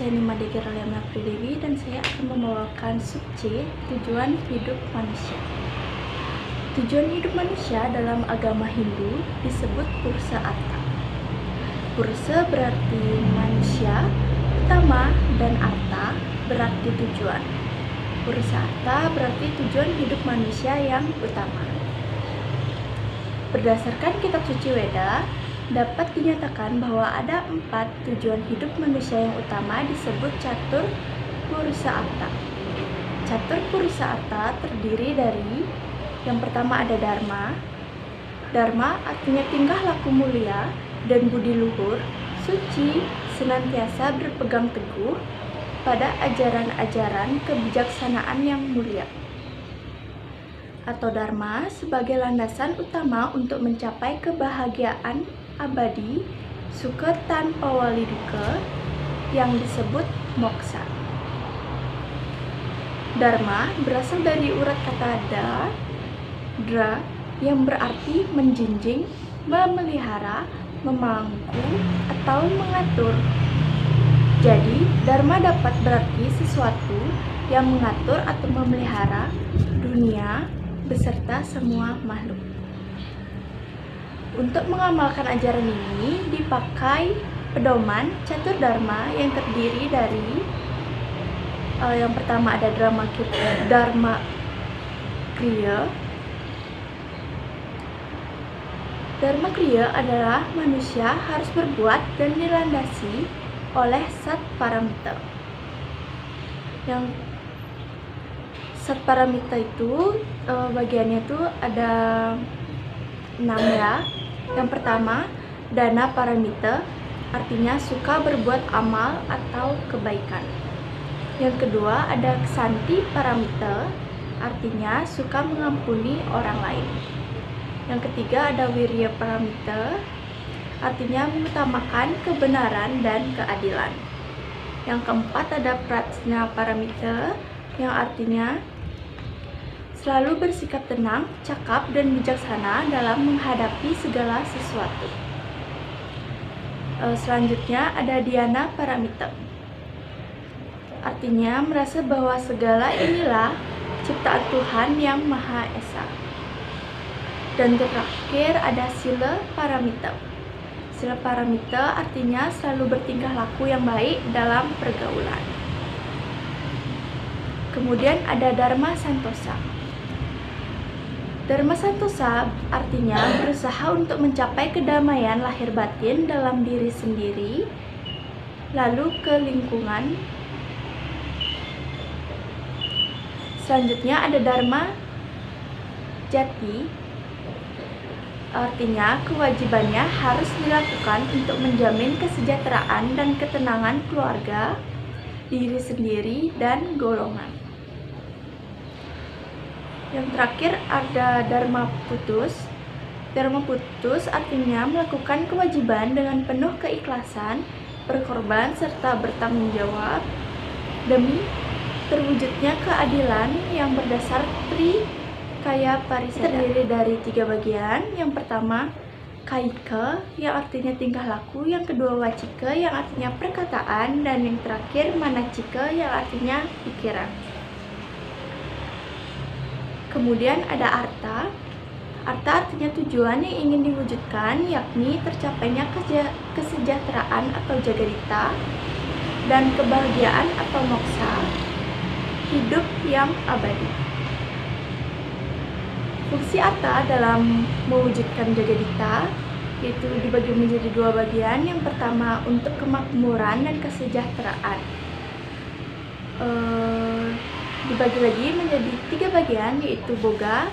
saya Nima Degir Aliana Pridewi dan saya akan membawakan sub C, tujuan hidup manusia. Tujuan hidup manusia dalam agama Hindu disebut Purusha Artha. Purusha berarti manusia, utama, dan Artha berarti tujuan. Purusha Artha berarti tujuan hidup manusia yang utama. Berdasarkan kitab suci Weda, dapat dinyatakan bahwa ada 4 tujuan hidup manusia yang utama disebut Catur Purusha Artha. Catur Purusha Artha terdiri dari yang pertama ada Dharma. Dharma artinya tingkah laku mulia dan budi luhur, suci, senantiasa berpegang teguh pada ajaran-ajaran kebijaksanaan yang mulia. Atau Dharma sebagai landasan utama untuk mencapai kebahagiaan abadi, suka tanpa wali duka, yang disebut moksha. Dharma berasal dari urat kata dra, yang berarti menjunjung, memelihara, memangku, atau mengatur. Jadi, Dharma dapat berarti sesuatu yang mengatur atau memelihara dunia beserta semua makhluk. Untuk mengamalkan ajaran ini dipakai pedoman Catur Dharma yang terdiri dari yang pertama ada Dharma Kriya. Dharma Kriya adalah manusia harus berbuat dan dilandasi oleh Sat Paramita. Yang Sat Paramita itu bagiannya itu ada 6 ya. Yang pertama, Dana Paramita, artinya suka berbuat amal atau kebaikan. Yang kedua ada Ksanti Paramita, artinya suka mengampuni orang lain. Yang ketiga ada Wirya Paramita, artinya mengutamakan kebenaran dan keadilan. Yang keempat ada Prajna Paramita, yang artinya selalu bersikap tenang, cakap, dan bijaksana dalam menghadapi segala sesuatu. Selanjutnya ada Dhyana Paramita, artinya merasa bahwa segala inilah ciptaan Tuhan yang Maha Esa. Dan terakhir ada Sila Paramita. Sila Paramita artinya selalu bertingkah laku yang baik dalam pergaulan. Kemudian ada Dharma Santosa. Dharma Santosa artinya berusaha untuk mencapai kedamaian lahir batin dalam diri sendiri, lalu ke lingkungan. Selanjutnya ada Dharma Jati, artinya kewajibannya harus dilakukan untuk menjamin kesejahteraan dan ketenangan keluarga, diri sendiri, dan golongan. Yang terakhir ada Dharma Putus. Dharma Putus artinya melakukan kewajiban dengan penuh keikhlasan, berkorban, serta bertanggung jawab demi terwujudnya keadilan yang berdasar Trikaya Parisada. Terdiri dari 3 bagian. Yang pertama Kaika, yang artinya tingkah laku. Yang kedua Wacika, yang artinya perkataan. Dan yang terakhir Manacika, yang artinya pikiran. Kemudian ada Artha. Artha artinya tujuan yang ingin diwujudkan, yakni tercapainya kesejahteraan atau jagadita dan kebahagiaan atau moksha, hidup yang abadi. Fungsi Artha dalam mewujudkan jagadita yaitu dibagi menjadi 2 bagian. Yang pertama untuk kemakmuran dan kesejahteraan. Dibagi lagi menjadi 3 bagian, yaitu boga,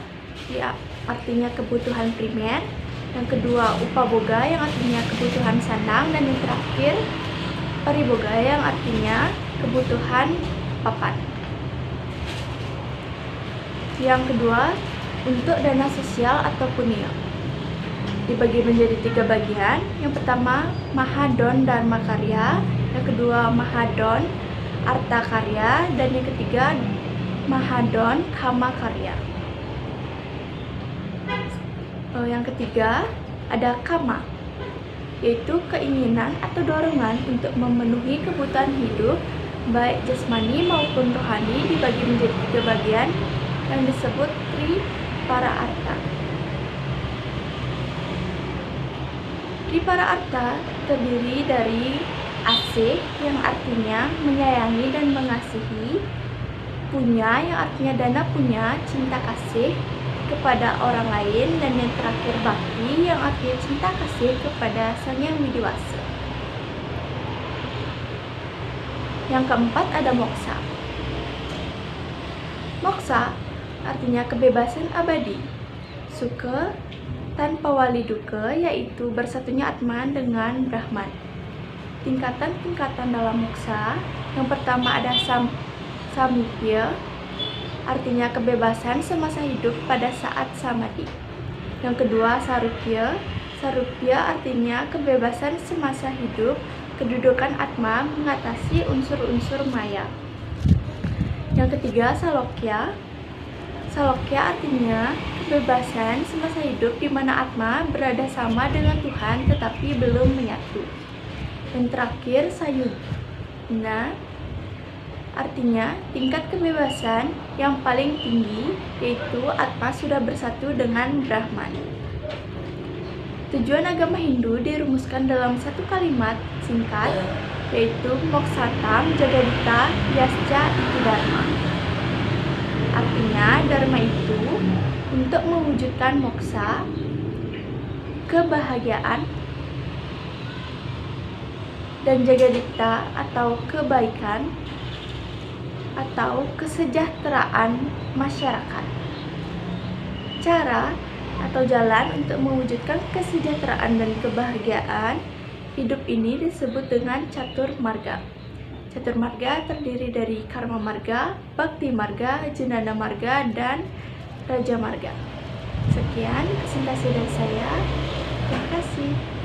ya, artinya kebutuhan primer. Yang kedua upaboga, yang artinya kebutuhan sandang. Dan yang terakhir pariboga, yang artinya kebutuhan papan. Yang kedua untuk dana sosial atau punya, dibagi menjadi 3 bagian. Yang pertama Mahadon Dharma Karya, yang kedua Mahadon Artha Karya, dan yang ketiga Mahadon Kama Karya. Yang ketiga ada Kama. yaitu keinginan atau dorongan untuk memenuhi kebutuhan hidup, baik jasmani maupun rohani, dibagi menjadi 3 bagian yang disebut Tripararta. Tripararta terdiri dari asih yang artinya menyayangi dan mengasihi, punya yang artinya dana punya, cinta kasih kepada orang lain, dan yang terakhir bakti yang artinya cinta kasih kepada Sang Yang Widiwasa. Yang keempat ada moksa. Moksa artinya kebebasan abadi, suka tanpa wali duka, yaitu bersatunya Atman dengan Brahman. Tingkatan-tingkatan dalam moksa, yang pertama ada samipya, artinya kebebasan semasa hidup pada saat samadhi. Yang kedua sarupya, sarupya artinya kebebasan semasa hidup, kedudukan Atma mengatasi unsur-unsur maya. Yang ketiga salokya, salokya artinya kebebasan semasa hidup di mana Atma berada sama dengan Tuhan tetapi belum menyatu. Yang terakhir sayudna, artinya tingkat kebebasan yang paling tinggi, yaitu Atma sudah bersatu dengan Brahman. Tujuan agama Hindu dirumuskan dalam satu kalimat singkat, yaitu Moksatam Jagadita Yasca Iti Dharma. Artinya, Dharma itu untuk mewujudkan moksa, kebahagiaan, dan jagadita atau kebaikan atau kesejahteraan masyarakat. Cara atau jalan untuk mewujudkan kesejahteraan dan kebahagiaan hidup ini disebut dengan catur marga. Catur marga terdiri dari karma marga, bhakti marga, jnana marga, dan raja marga. Sekian presentasi dari saya. Terima kasih.